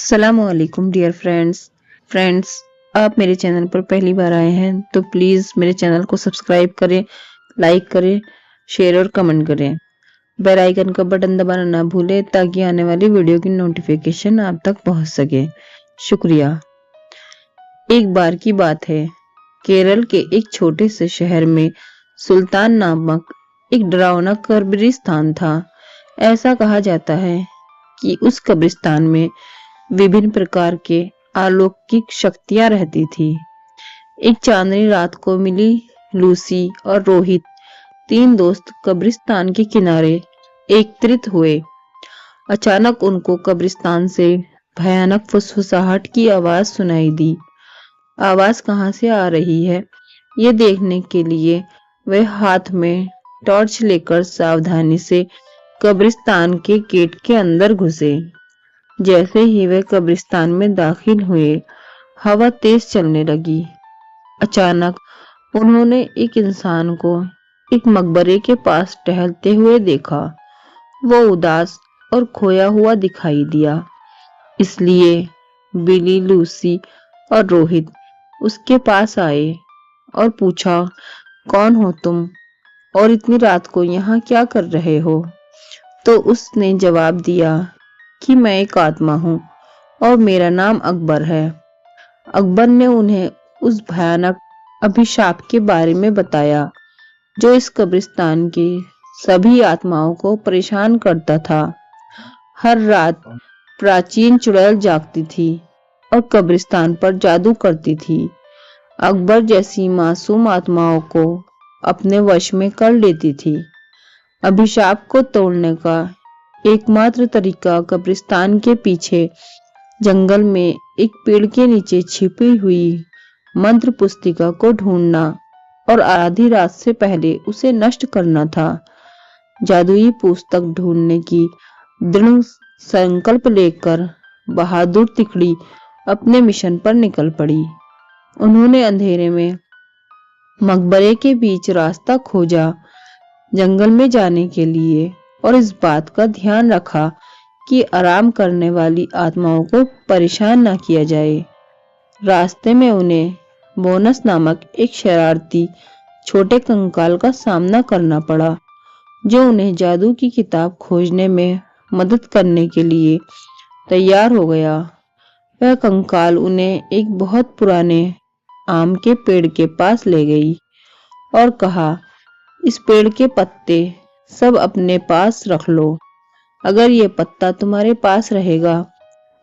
अस्सलामुअलैकुम dear friends. आप मेरे चैनल पर पहली बार आए हैं तो प्लीज़ मेरे चैनल को सब्सक्राइब करें, लाइक करें, शेयर और कमेंट करें। बेल आइकन का बटन दबाना ना भूलें ताकि आने वाली वीडियो की नोटिफिकेशन आप तक पहुंच सके। शुक्रिया। एक बार की बात है, केरल के एक छोटे से शहर में सुल्तान नामक एक डरावना कब्रिस्तान था। ऐसा कहा जाता है कि उस कब्रिस्तान में विभिन्न प्रकार के अलौकिक शक्तियां रहती थी। एक चांदनी रात को मिली लूसी और रोहित, तीन दोस्त कब्रिस्तान के किनारे एकत्रित हुए। अचानक उनको कब्रिस्तान से भयानक फुसफुसाहट की आवाज सुनाई दी। आवाज कहाँ से आ रही है, ये देखने के लिए वे हाथ में टॉर्च लेकर सावधानी से कब्रिस्तान के गेट के अंदर घुसे। जैसे ही वे कब्रिस्तान में दाखिल हुए, हवा तेज चलने लगी। अचानक उन्होंने एक इंसान को एक मकबरे के पास टहलते हुए देखा। वो उदास और खोया हुआ दिखाई दिया। इसलिए बिली, लूसी और रोहित उसके पास आए और पूछा, कौन हो तुम और इतनी रात को यहाँ क्या कर रहे हो? तो उसने जवाब दिया कि मैं एक आत्मा हूँ और मेरा नाम अकबर है। अकबर ने उन्हें उस भयानक अभिशाप के बारे में बताया जो इस कब्रिस्तान की सभी आत्माओं को परेशान करता था। हर रात प्राचीन चुड़ैल जागती थी और कब्रिस्तान पर जादू करती थी। अकबर जैसी मासूम आत्माओं को अपने वश में कर लेती थी। अभिशाप को तोड़ने का एकमात्र तरीका कब्रिस्तान के पीछे जंगल में एक पेड़ के नीचे छिपी हुई मंत्र पुस्तिका को ढूंढना और आधी रात से पहले उसे नष्ट करना था। जादुई पुस्तक ढूंढने की दृढ़ संकल्प लेकर बहादुर तिकड़ी अपने मिशन पर निकल पड़ी। उन्होंने अंधेरे में मकबरे के बीच रास्ता खोजा जंगल में जाने के लिए और इस बात का ध्यान रखा कि आराम करने वाली आत्माओं को परेशान न किया जाए। रास्ते में उन्हें बोनस नामक एक शरारती छोटे कंकाल का सामना करना पड़ा जो उन्हें जादू की किताब खोजने में मदद करने के लिए तैयार हो गया। वह कंकाल उन्हें एक बहुत पुराने आम के पेड़ के पास ले गई और कहा, इस पेड़ के पत्ते सब अपने पास रख लो। अगर ये पत्ता तुम्हारे पास रहेगा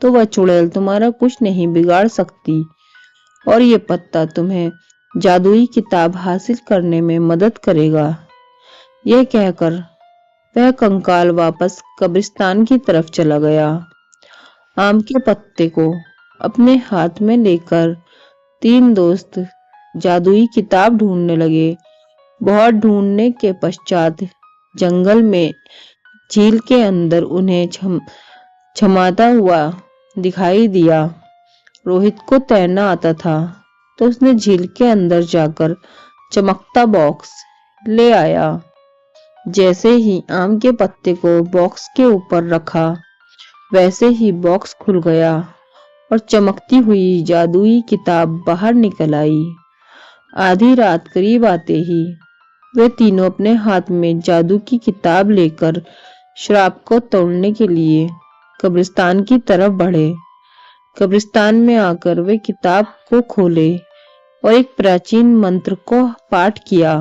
तो वह चुड़ैल तुम्हारा कुछ नहीं बिगाड़ सकती और ये पत्ता तुम्हें जादुई किताब हासिल करने में मदद करेगा। यह कहकर वह कंकाल वापस कब्रिस्तान की तरफ चला गया। आम के पत्ते को अपने हाथ में लेकर तीन दोस्त जादुई किताब ढूंढने लगे। बहुत ढूंढने के पश्चात जंगल में झील के अंदर उन्हें छमाता हुआ दिखाई दिया। रोहित को तैरना आता था तो उसने झील के अंदर जाकर चमकता बॉक्स ले आया। जैसे ही आम के पत्ते को बॉक्स के ऊपर रखा, वैसे ही बॉक्स खुल गया और चमकती हुई जादुई किताब बाहर निकल आई। आधी रात करीब आते ही वे तीनों अपने हाथ में जादू की किताब लेकर श्राप को तोड़ने के लिए कब्रिस्तान की तरफ बढ़े। कब्रिस्तान में आकर वे किताब को खोले और एक प्राचीन मंत्र को पाठ किया।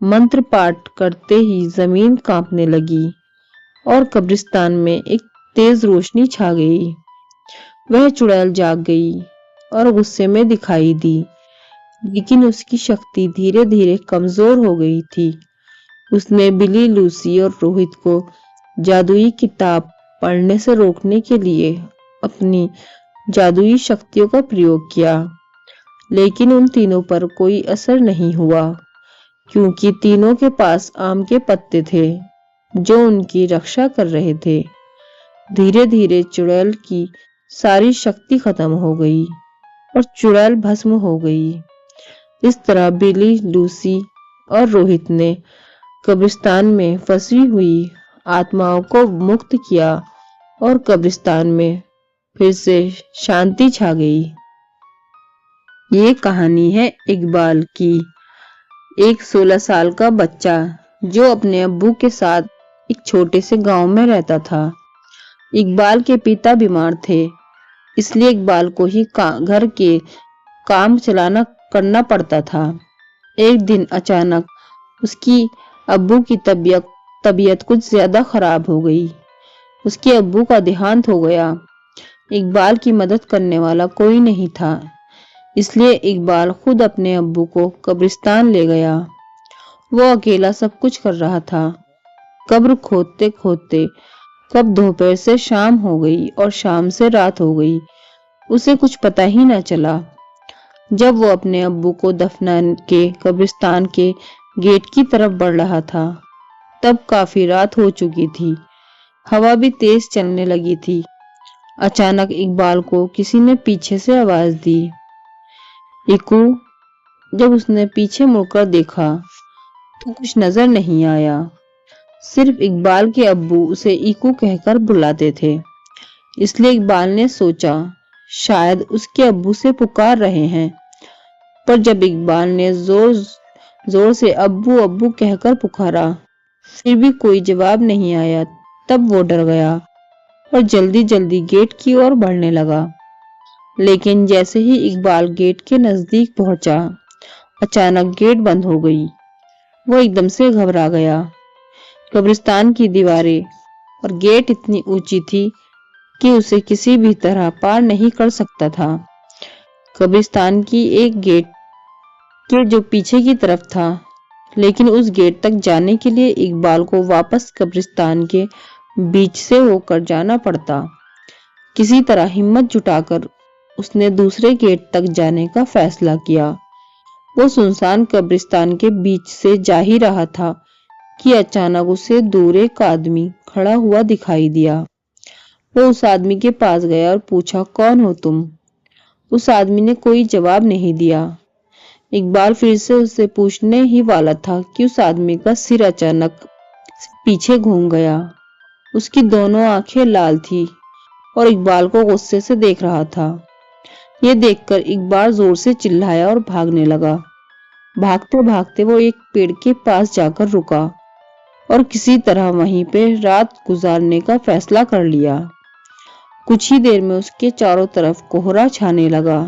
मंत्र पाठ करते ही जमीन कांपने लगी और कब्रिस्तान में एक तेज रोशनी छा गई। वह चुड़ैल जाग गई और गुस्से में दिखाई दी, लेकिन उसकी शक्ति धीरे धीरे कमजोर हो गई थी। उसने बिली, लूसी और रोहित को जादुई किताब पढ़ने से रोकने के लिए अपनी जादुई शक्तियों का प्रयोग किया, लेकिन उन तीनों पर कोई असर नहीं हुआ क्योंकि तीनों के पास आम के पत्ते थे जो उनकी रक्षा कर रहे थे। धीरे धीरे चुड़ैल की सारी शक्ति खत्म हो गई और चुड़ैल भस्म हो गई। इस तरह बिली, लूसी और रोहित ने कब्रिस्तान में फंसी हुई आत्माओं को मुक्त किया और कब्रिस्तान में फिर से शांति छा गई। ये कहानी है इकबाल की। एक 16 साल का बच्चा जो अपने अब्बू के साथ एक छोटे से गांव में रहता था। इकबाल के पिता बीमार थे, इसलिए इकबाल को ही घर के काम चलाना करना पड़ता था। एक दिन अचानक उसकी अब्बू की तबीयत कुछ ज्यादा खराब हो गई। उसके अब्बू का देहांत हो गया। इकबाल की मदद करने वाला कोई नहीं था, इसलिए इकबाल खुद अपने अब्बू को कब्रिस्तान ले गया। वो अकेला सब कुछ कर रहा था। कब्र खोदते खोदते कब दोपहर से शाम हो गई और शाम से रात हो गई, उसे कुछ पता ही न चला। जब वो अपने अब्बू को दफनाने के कब्रिस्तान के गेट की तरफ बढ़ रहा था, तब काफी रात हो चुकी थी। हवा भी तेज चलने लगी थी। अचानक इकबाल को किसी ने पीछे से आवाज दी, इकू। जब उसने पीछे मुड़कर देखा तो कुछ नजर नहीं आया। सिर्फ इकबाल के अब्बू उसे इकू कहकर बुलाते थे, इसलिए इकबाल ने सोचा शायद उसके अब्बू से पुकार रहे हैं। पर जब इकबाल ने जोर जोर से अब्बू अब्बू कहकर पुकारा, फिर भी कोई जवाब नहीं आया। तब वो डर गया और जल्दी जल्दी गेट की ओर बढ़ने लगा। लेकिन जैसे ही इकबाल गेट के नजदीक पहुंचा, अचानक गेट बंद हो गई। वो एकदम से घबरा गया। कब्रिस्तान की दीवारें और गेट इतनी ऊंची थी कि उसे किसी भी तरह पार नहीं कर सकता था। कब्रिस्तान की एक गेट के जो पीछे की तरफ था, लेकिन उस गेट तक जाने के लिए इकबाल को वापस कब्रिस्तान के बीच से होकर जाना पड़ता। किसी तरह हिम्मत जुटाकर उसने दूसरे गेट तक जाने का फैसला किया। वो सुनसान कब्रिस्तान के बीच से जा ही रहा था कि अचानक उसे दूर एक आदमी खड़ा हुआ दिखाई दिया। वो उस आदमी के पास गया और पूछा, कौन हो तुम? उस आदमी ने कोई जवाब नहीं दिया। इकबाल फिर से उससे पूछने ही वाला था कि उस आदमी का सिर अचानक पीछे घूम गया। उसकी दोनों आंखें लाल थी और इकबाल को गुस्से से देख रहा था। ये देखकर इकबाल जोर से चिल्लाया और भागने लगा। भागते भागते वो एक पेड़ के पास जाकर रुका और किसी तरह वहीं पे रात गुजारने का फैसला कर लिया। कुछ ही देर में उसके चारों तरफ कोहरा छाने लगा।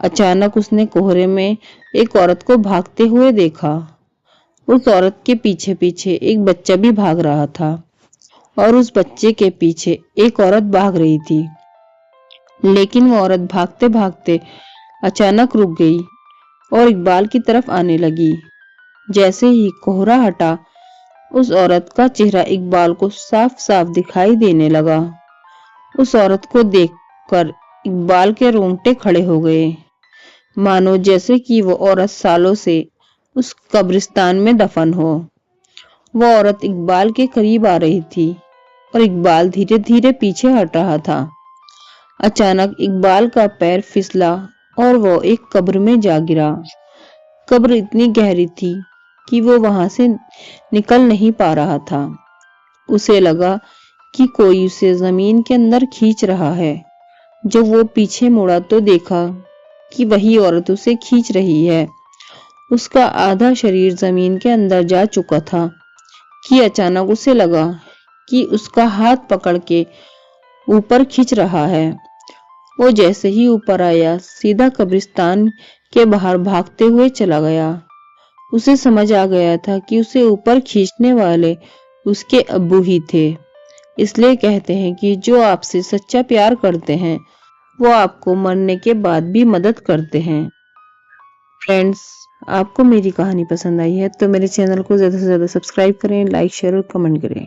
अचानक उसने कोहरे में एक औरत को भागते हुए देखा। उस औरत के पीछे पीछे एक बच्चा भी भाग रहा था और उस बच्चे के पीछे एक औरत भाग रही थी। लेकिन वो औरत भागते भागते अचानक रुक गई और इकबाल की तरफ आने लगी। जैसे ही कोहरा हटा, उस औरत का चेहरा इकबाल को साफ साफ दिखाई देने लगा। उस औरत को देखकर इकबाल के रोंगटे खड़े हो गए, मानो जैसे कि वो औरत सालों से उस कब्रिस्तान में दफन हो। वो औरत इकबाल के करीब आ रही थी और इकबाल धीरे धीरे पीछे हट रहा था। अचानक इकबाल का पैर फिसला और वो एक कब्र में जा गिरा। कब्र इतनी गहरी थी कि वो वहां से निकल नहीं पा रहा था। उसे लगा कि कोई उसे जमीन के अंदर खींच रहा है। जब वो पीछे मुड़ा तो देखा कि वही औरत उसे खींच रही है। उसका आधा शरीर जमीन के अंदर जा चुका था कि अचानक उसे लगा कि उसका हाथ पकड़ के ऊपर खींच रहा है। वो जैसे ही ऊपर आया, सीधा कब्रिस्तान के बाहर भागते हुए चला गया। उसे समझ आ गया था कि उसे ऊपर खींचने वाले उसके अब्बू ही थे। इसलिए कहते हैं कि जो आपसे सच्चा प्यार करते हैं, वो आपको मरने के बाद भी मदद करते हैं। फ्रेंड्स, आपको मेरी कहानी पसंद आई है तो मेरे चैनल को ज्यादा से ज्यादा सब्सक्राइब करें, लाइक शेयर और कमेंट करें।